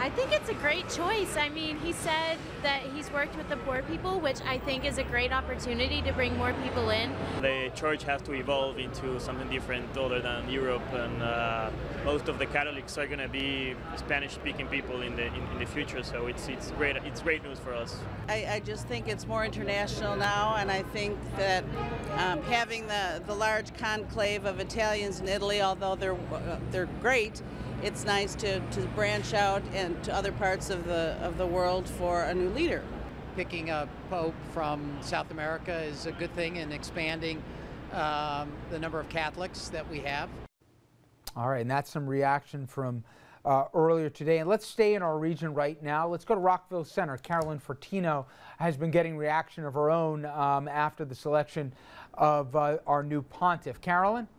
I think it's a great choice. I mean, he said that he's worked with the poor people, which I think is a great opportunity to bring more people in. The church has to evolve into something different other than Europe, and most of the Catholics are going to be Spanish-speaking people in the future. So it's great news for us. I just think it's more international now, and I think that having the large conclave of Italians in Italy, although they're great, it's nice to branch out and to other parts of the world for a new leader. Picking a pope from South America is a good thing in expanding the number of Catholics that we have. All right, and that's some reaction from earlier today. And let's stay in our region right now. Let's go to Rockville Center. Carolyn Fortino has been getting reaction of her own after the selection of our new pontiff. Carolyn?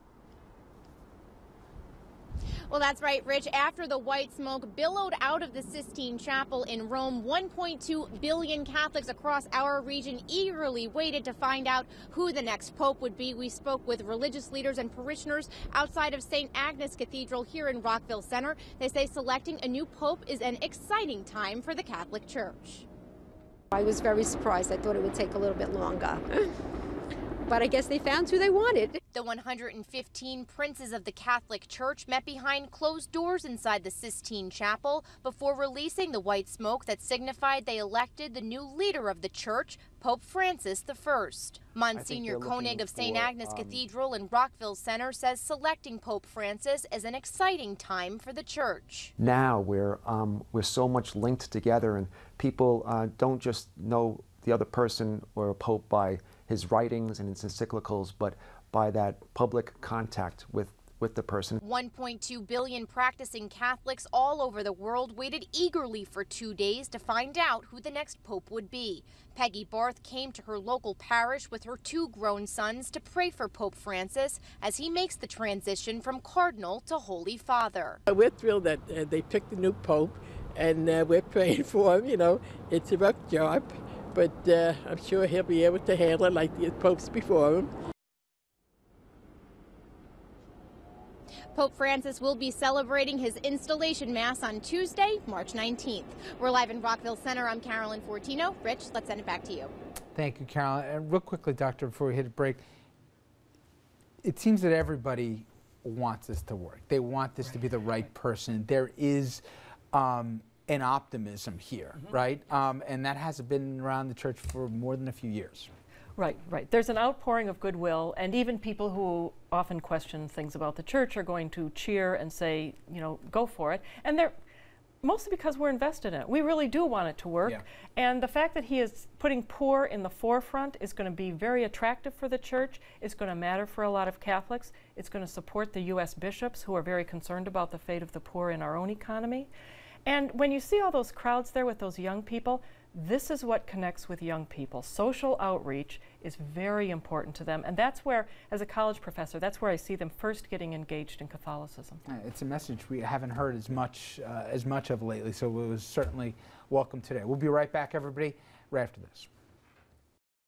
Well, that's right, Rich. After the white smoke billowed out of the Sistine Chapel in Rome, 1.2 billion Catholics across our region eagerly waited to find out who the next pope would be. We spoke with religious leaders and parishioners outside of St. Agnes Cathedral here in Rockville Center. They say selecting a new pope is an exciting time for the Catholic Church. I was very surprised. I thought it would take a little bit longer. But I guess they found who they wanted. The 115 princes of the Catholic Church met behind closed doors inside the Sistine Chapel before releasing the white smoke that signified they elected the new leader of the church, Pope Francis I. Monsignor Koenig of St. Agnes Cathedral in Rockville Center says selecting Pope Francis is an exciting time for the church. Now we're so much linked together, and people don't just know the other person or a pope by his writings and his encyclicals, but by that public contact with the person. 1.2 billion practicing Catholics all over the world waited eagerly for 2 days to find out who the next pope would be. Peggy Barth came to her local parish with her 2 grown sons to pray for Pope Francis as he makes the transition from Cardinal to Holy Father. We're thrilled that they picked the new pope, and we're praying for him. You know, it's a rough job, but I'm sure he'll be able to handle it like the popes before him. Pope Francis will be celebrating his installation mass on Tuesday, March 19th. We're live in Rockville Center. I'm Carolyn Fortino. Rich, let's send it back to you. Thank you, Carolyn. And real quickly, Doctor, before we hit a break, it seems that everybody wants this to work. They want this to be the right person. There is an optimism here, right? And that hasn't been around the church for more than a few years. Right, right. There's an outpouring of goodwill, and even people who often question things about the church are going to cheer and say, you know, go for it. And they're mostly because we're invested in it. We really do want it to work. Yeah. And the fact that he is putting poor in the forefront is going to be very attractive for the church. It's going to matter for a lot of Catholics. It's going to support the U.S. bishops who are very concerned about the fate of the poor in our own economy. And when you see all those crowds there with those young people, this is what connects with young people. Social outreach is very important to them, and that's where, as a college professor, that's where I see them first getting engaged in Catholicism. It's a message we haven't heard as much of lately, so it was certainly welcome today. We'll be right back, everybody, right after this.